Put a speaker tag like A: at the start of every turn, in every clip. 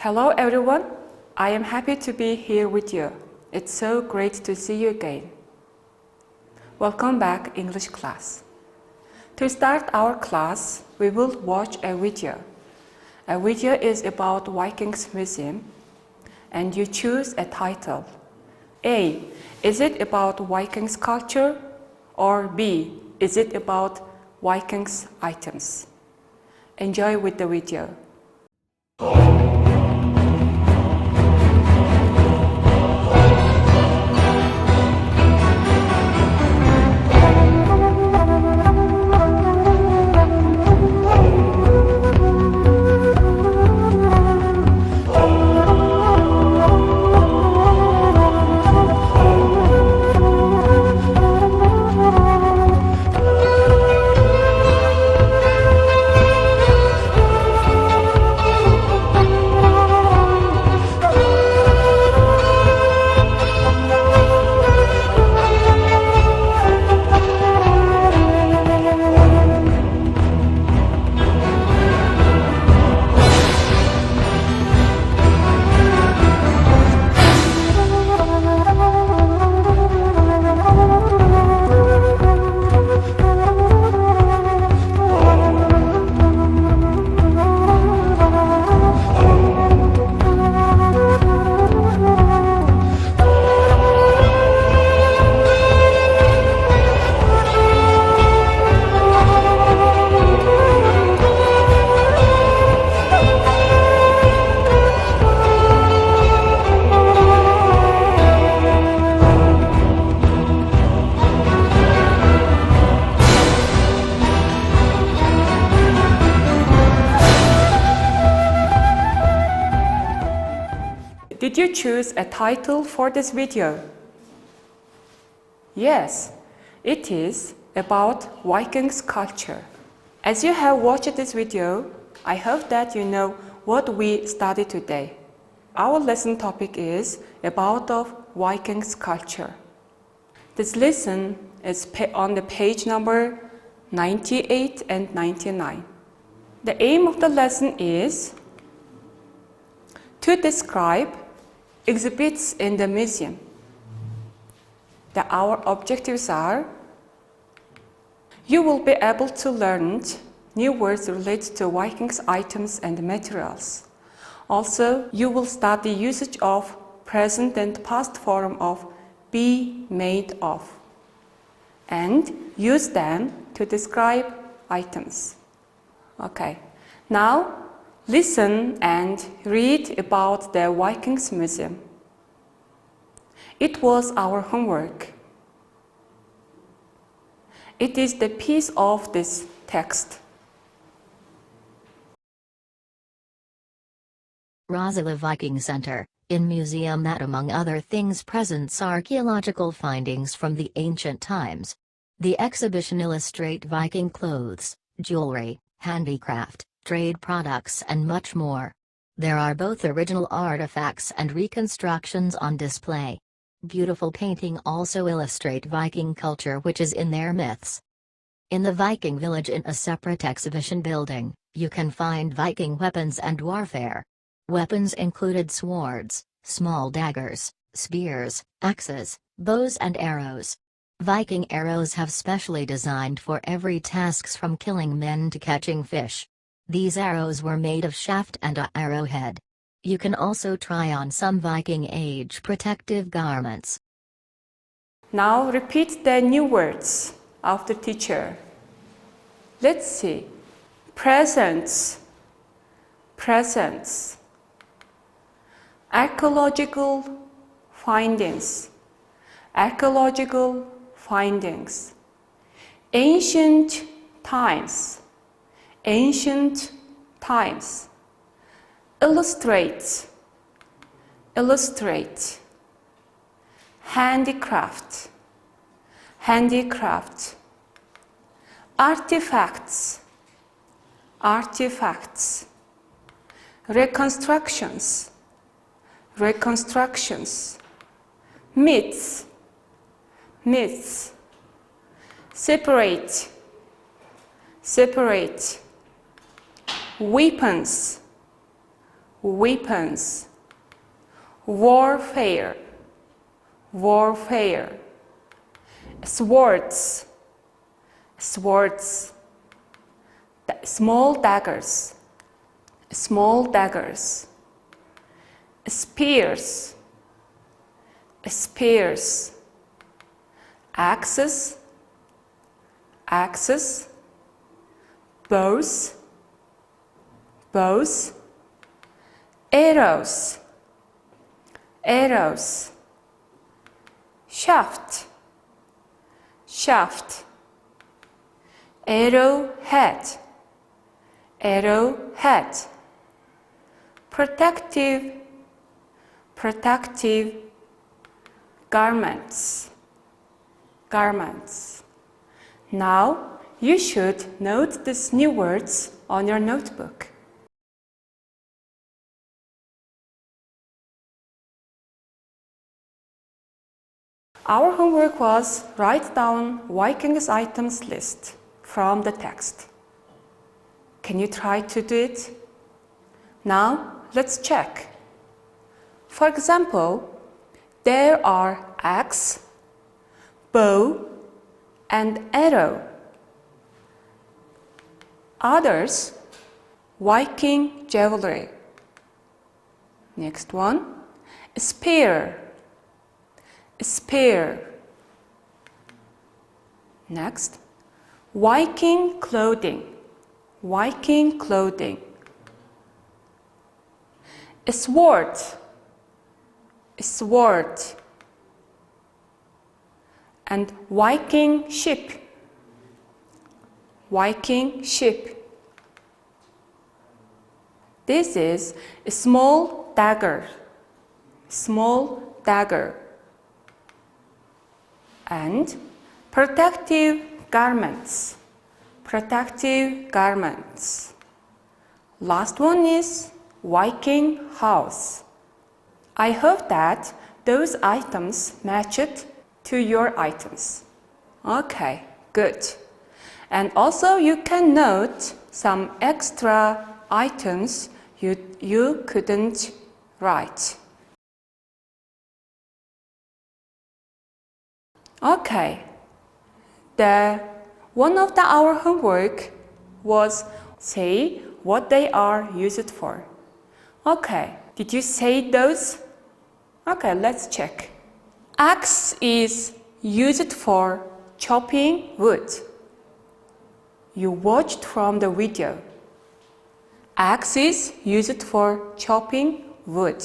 A: Hello everyone, I am happy to be here with you. It's so great to see you again. Welcome back English class. To start our class, we will watch a video. A video is about Vikings Museum and you choose a title. A. Is it about Vikings culture? Or B. Is it about Vikings items? Enjoy with the video. Did you choose a title for this video? Yes, it is about Vikings culture. As you have watched this video, I hope that you know what we studied today. Our lesson topic is about of Vikings culture. This lesson is on the page number 98 and 99. The aim of the lesson is to describe exhibits in the museum. Our objectives are: you will be able to learn new words related to Vikings items and materials. Also, you will study usage of present and past form of be made of and use them to describe items. Okay, now listen and read about the Vikings Museum. It was our homework. It is the piece of this text.
B: Rosala Viking Center, in museum that among other things presents archaeological findings from the ancient times. The exhibition illustrate Viking clothes, jewelry, handicraft, trade products and much more. There are both original artifacts and reconstructions on display. Beautiful painting also illustrate Viking culture which is in their myths. In the Viking village in a separate exhibition building, you can find Viking weapons and warfare. Weapons included swords, small daggers, spears, axes, bows and arrows. Viking arrows have specially designed for every tasks from killing men to catching fish. These arrows were made of shaft and a arrowhead. You can also try on some Viking age protective garments.
A: Now repeat the new words of the teacher. Let's see. Presents, presents. Archaeological findings, archaeological findings. Ancient times, ancient times. Illustrate, illustrate. Handicraft, handicraft. Artifacts, artifacts. Reconstructions, reconstructions. Myths, myths. Separate, separate. Weapons, weapons, warfare, warfare, swords, swords, small daggers, small daggers, spears, spears, axes, axes, bows, bows, arrows, arrows, shaft, shaft, arrowhead, arrowhead, protective, protective, garments, garments. Now you should note these new words on your notebook. Our homework was write down Vikings items list from the text. Can you try to do it? Now let's check. For example, there are axe, bow, and arrow. Others, Viking jewelry. Next one, spear, spear. Next, Viking clothing, Viking clothing. A sword, a sword. And Viking ship, Viking ship. This is a small dagger, small dagger. And protective garments, protective garments. Last one is Viking house. I hope that those items matched to your items. Okay, good. And also you can note some extra items you couldn't write. Okay, one of our homework was say what they are used for. Okay, did you say those? Okay, let's check. Axe is used for chopping wood. You watched from the video. Axe is used for chopping wood.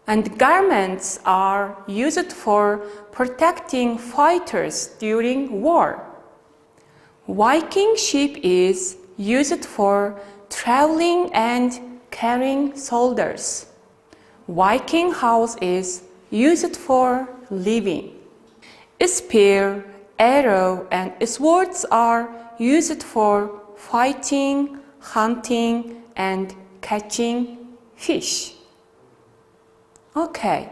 A: And garments are used for protecting fighters during war. Viking ship is used for traveling and carrying soldiers. Viking house is used for living. Spear, arrow, and swords are used for fighting, hunting, and catching fish. Okay,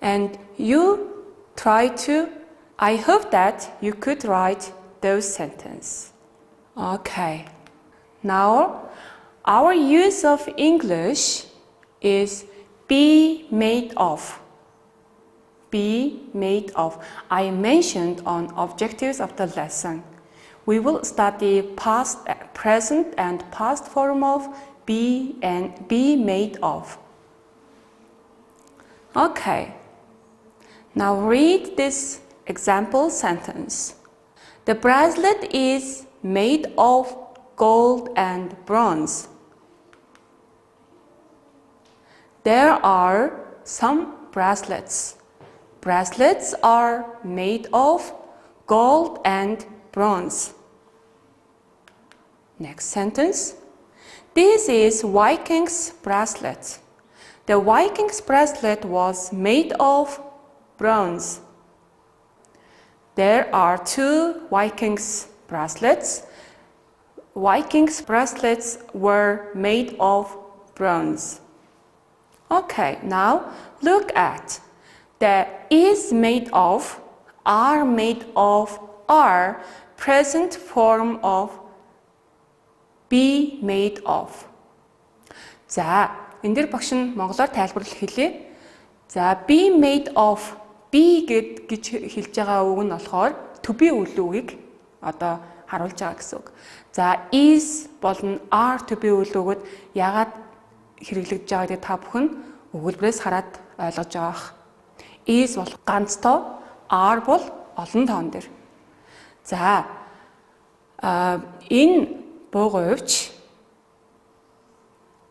A: and you try to, I hope that you could write those sentences. Okay, now our use of English is be made of. Be made of. I mentioned on objectives of the lesson. We will study past, present, and past form of be and be made of. Okay, now read this example sentence. The bracelet is made of gold and bronze. There are some bracelets. Bracelets are made of gold and bronze. Next sentence. This is Viking's bracelet. The Viking's bracelet was made of bronze. There are two Viking's bracelets. Viking's bracelets were made of bronze. Okay, now look at the is made of, are made of, are present form of be made of. 자, энэ дээр багш нь монголоор тайлбарлал хэлье. За be made of be гэж хэлж байгаа үг нь болохоор to be үйл үгийг одоо харуулж байгаа гэсэн үг. За is болон are to be үйл үгүүд яагаад хэрэглэгдэж байгааг та бүхэн өгүүлбэрээс хараад ойлгож байгаа. Is бол ганц тоо, are бол олон тоон дээр. За энэ буугуйвч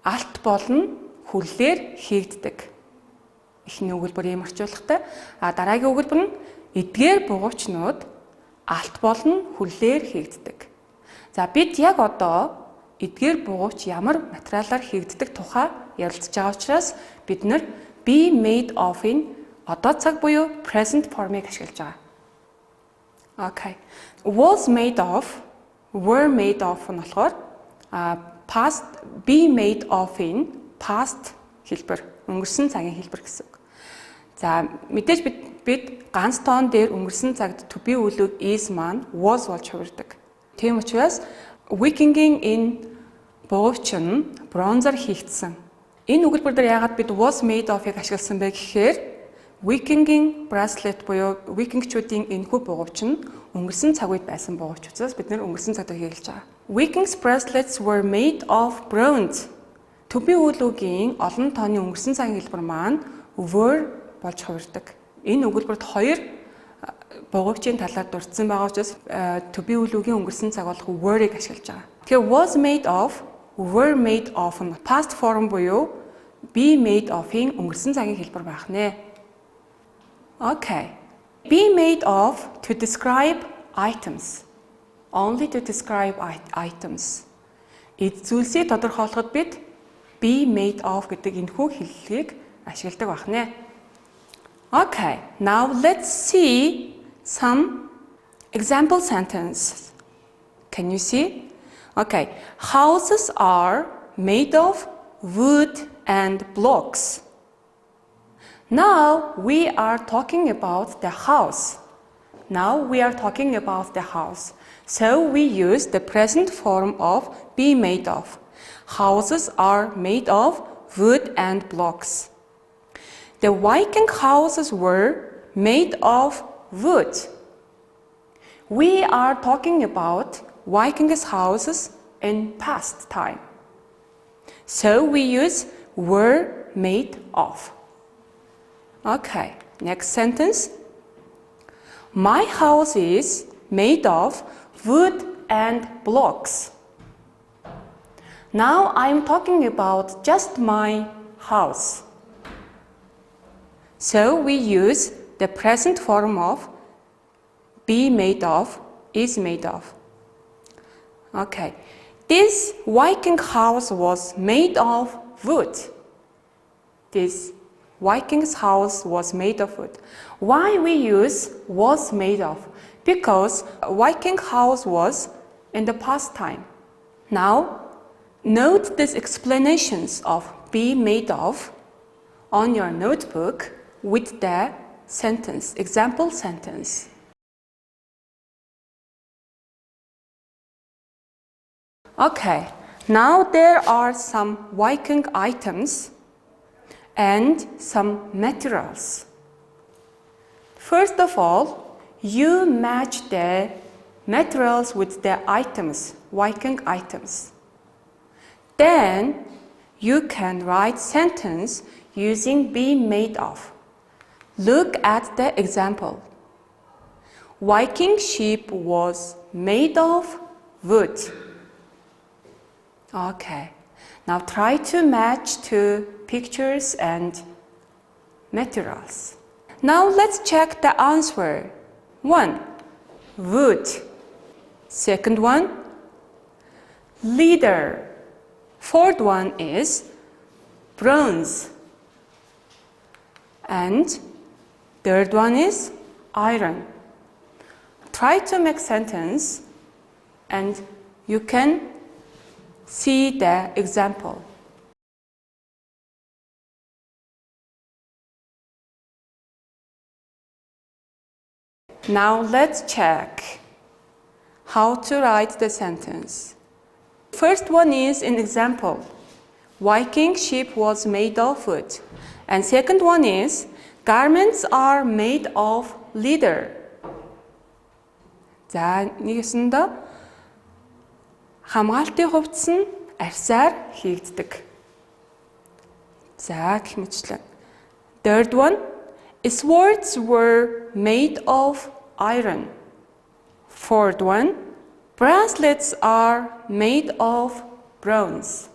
A: алт болон хүллээр хийгддэг. Эхний өгүүлбэр ийм орчуулгатай. Дараагийн өгүүлбэр нь эдгээр буугуйчнууд алт болон хүллээр хийгддэг. За бид яг одоо эдгээр буугуйч ямар материалаар хийгддэг тухай ярилцж байгаа учраас бид нэр be made of-ийн одоо цаг буюу present form-ыг ашиглаж байгаа. Okay. Was made of, were made of нь болохоор past be made of-ийн past хэлбэр, өнгөрсөн цагийн хэлбэр гэсэн үг. За мэдээж бид ганц тоон дээр өнгөрсөн цагт to be үйл үг is маань was болж хувирдаг. Тийм учраас Viking-ийн энэ буугуйч нь бронзоор хийгдсэн. Энэ өгүүлбэр дээр яагаад бид was made of-ыг ашигласан бэ гэхээр Viking-ийн bracelet буюу Викингчүүдийн энэхүү буугуйч нь өнгөрсөн цаг үед байсан буугуйч учраас бид нэр өнгөрсөн цагт хийлж байгаа. Vikings bracelets were made of bronze. To be үйл үгийн олон тооны өнгөрсөн цагийн хэлбэр маань were болж хувирдаг. Энэ өгүүлбэрт хоёр буугуйчийн талаар дурдсан байгаа учраас to be үйл үгийн өнгөрсөн цаг болох were-ыг ашиглаж байгаа. Тэгэхээр was made of, were made of нь past form буюу be made of-ийн өнгөрсөн цагийн хэлбэр байх нэ. Okay. Be made of to describe items. Only to describe items. Эд зүйлсийг тодорхойлоход бид be made of гэдэг энэхүү хэллэгийг ашигладаг байх нэ. Okay. Now let's see some example sentences. Can you see? Okay. Houses are made of wood and blocks. Now we are talking about the house. So we use the present form of be made of. Houses are made of wood and blocks. The Viking houses were made of wood. We are talking about Vikings houses in past time. So we use were made of. Okay, next sentence. My house is made of wood and blocks. Now I'm talking about just my house. So we use the present form of be made of, is made of. Okay, this Viking house was made of wood. This Viking's house was made of wood. Why we use was made of? Because Viking house was in the past time. Now, note these explanations of be made of on your notebook with the sentence, example sentence. Okay, now there are some Viking items and some materials. First of all, you match the materials with the items, Viking items. Then you can write sentence using be made of. Look at the example. Viking ship was made of wood. Okay. Now try to match to pictures and materials. Now let's check the answer. 1. Wood. Second one, leather. Fourth one is bronze. And third one is iron. Try to make sentence and you can see the example. Now let's check how to write the sentence. First one is an example. Viking ship was made of wood. And second one is garments are made of leather. За нэгэсэндээ хамгаалтын хувцас нь арьсаар хийгддэг. За гэх мэтлэн. Third one, swords were made of iron. Fourth one, bracelets are made of bronze.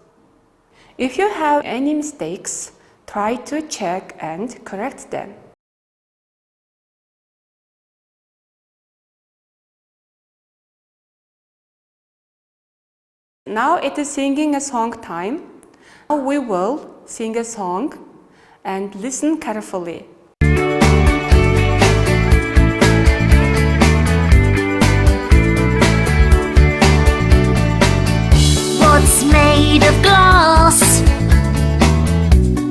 A: If you have any mistakes, try to check and correct them. Now it is singing a song time. Now we will sing a song and listen carefully.
C: What's made of glass?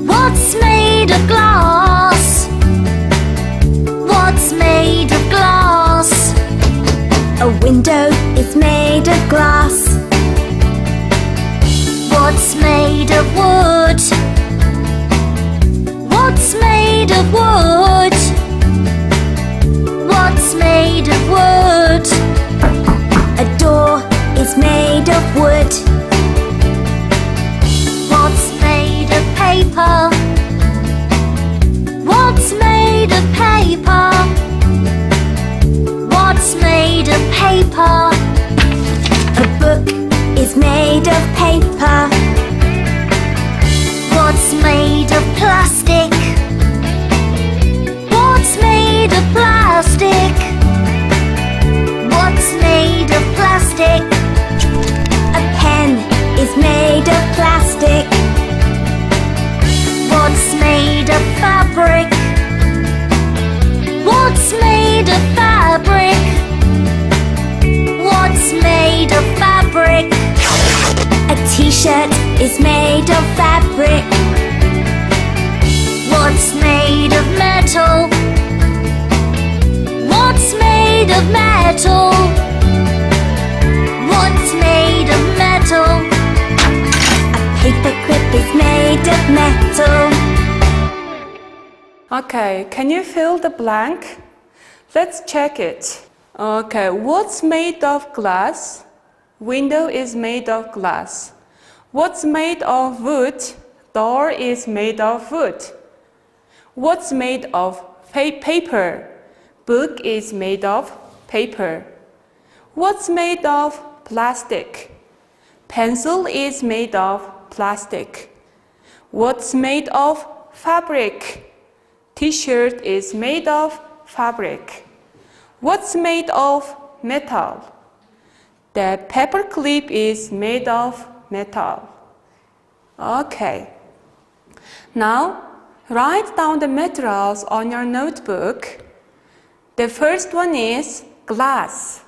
C: What's made of glass? What's made of glass? A window is made of glass. What's made of wood? What's made of wood? What's made of wood? A door is made of wood. What's made of paper? What's made of paper? What's made of paper? A book is made of paper. What's made of plastic? What's made of plastic? What's made of plastic? A pen is made of plastic. What's made of fabric? What's made of fabric? What's made of fabric? A t-shirt is made of fabric. What's made of metal? What's made of metal? What's made of metal? A paper clip is made of metal.
A: Okay, can you fill the blank? Let's check it. Okay, what's made of glass? Window is made of glass. What's made of wood? Door is made of wood. What's made of paper? Book is made of paper. What's made of plastic? Pencil is made of plastic. What's made of fabric? T-shirt is made of fabric. What's made of metal? The paper clip is made of metal. Okay. Now, write down the materials on your notebook. The first one is glass.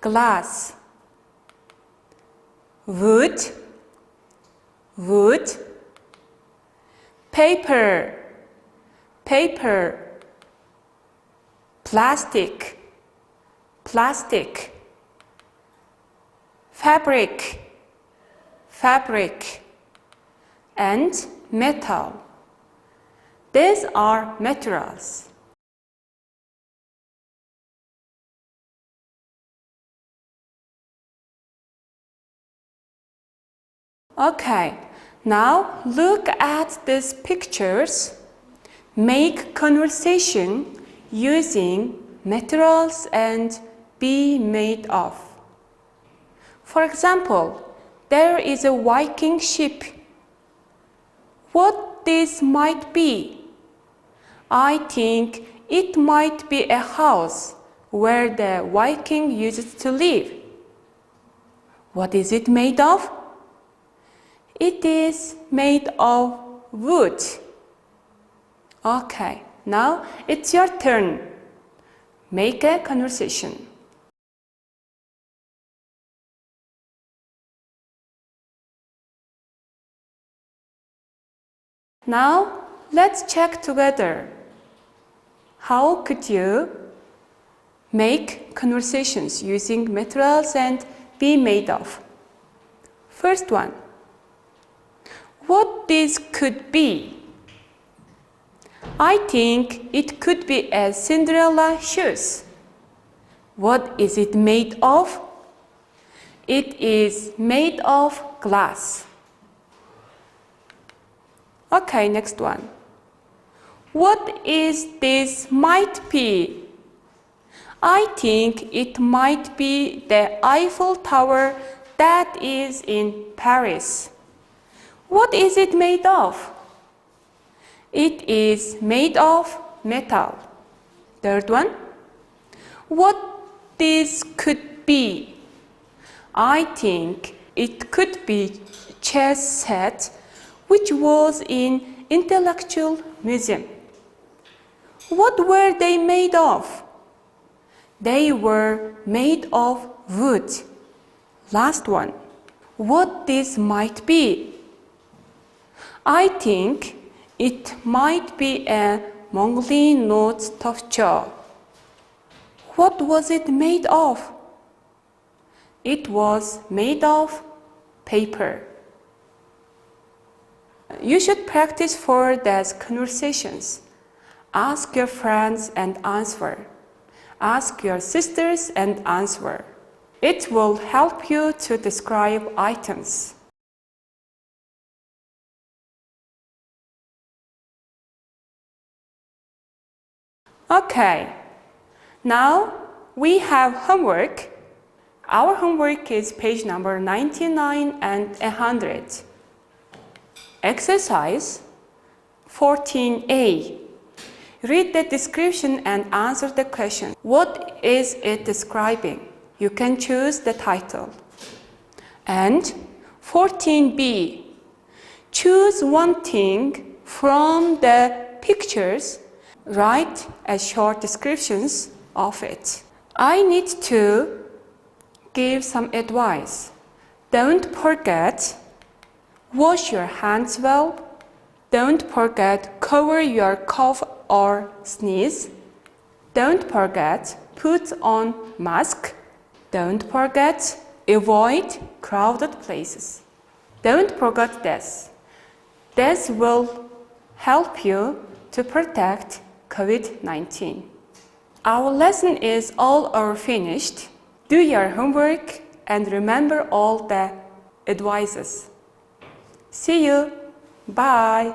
A: Glass. Wood. Wood. Paper. Paper. Plastic. Plastic. Fabric. Fabric. And metal. These are materials. Okay, now look at these pictures. Make conversation using materials and be made of. For example, there is a Viking ship. What this might be? I think it might be a house where the Viking used to live. What is it made of? It is made of wood. Okay, now it's your turn. Make a conversation. Now, let's check together. How could you make conversations using materials and be made of? First one. what this could be? I think it could be a Cinderella shoes. What is it made of? It is made of glass. Okay, next one. What is this might be? I think it might be the Eiffel Tower that is in Paris. What is it made of? It is made of metal. Third one. What this could be? I think it could be chess set which was in Intellectual Museum. What were they made of? They were made of wood. Last one. What this might be? I think it might be a Mongolian note stuffed jaw. What was it made of? It was made of paper. You should practice for these conversations. Ask your friends and answer. Ask your sisters and answer. It will help you to describe items. Okay, now we have homework. Our homework is page number 99 and 100. Exercise 14A. Read the description and answer the question. What is it describing? You can choose the title. And 14B. Choose one thing from the pictures. Write a short descriptions of it. I need to give some advice. Don't forget, wash your hands well. Don't forget, cover your cough or sneeze. Don't forget, put on mask. Don't forget, avoid crowded places. Don't forget this. This will help you to protect COVID-19. Our lesson is all over finished. Do your homework and remember all the advices. See you. Bye.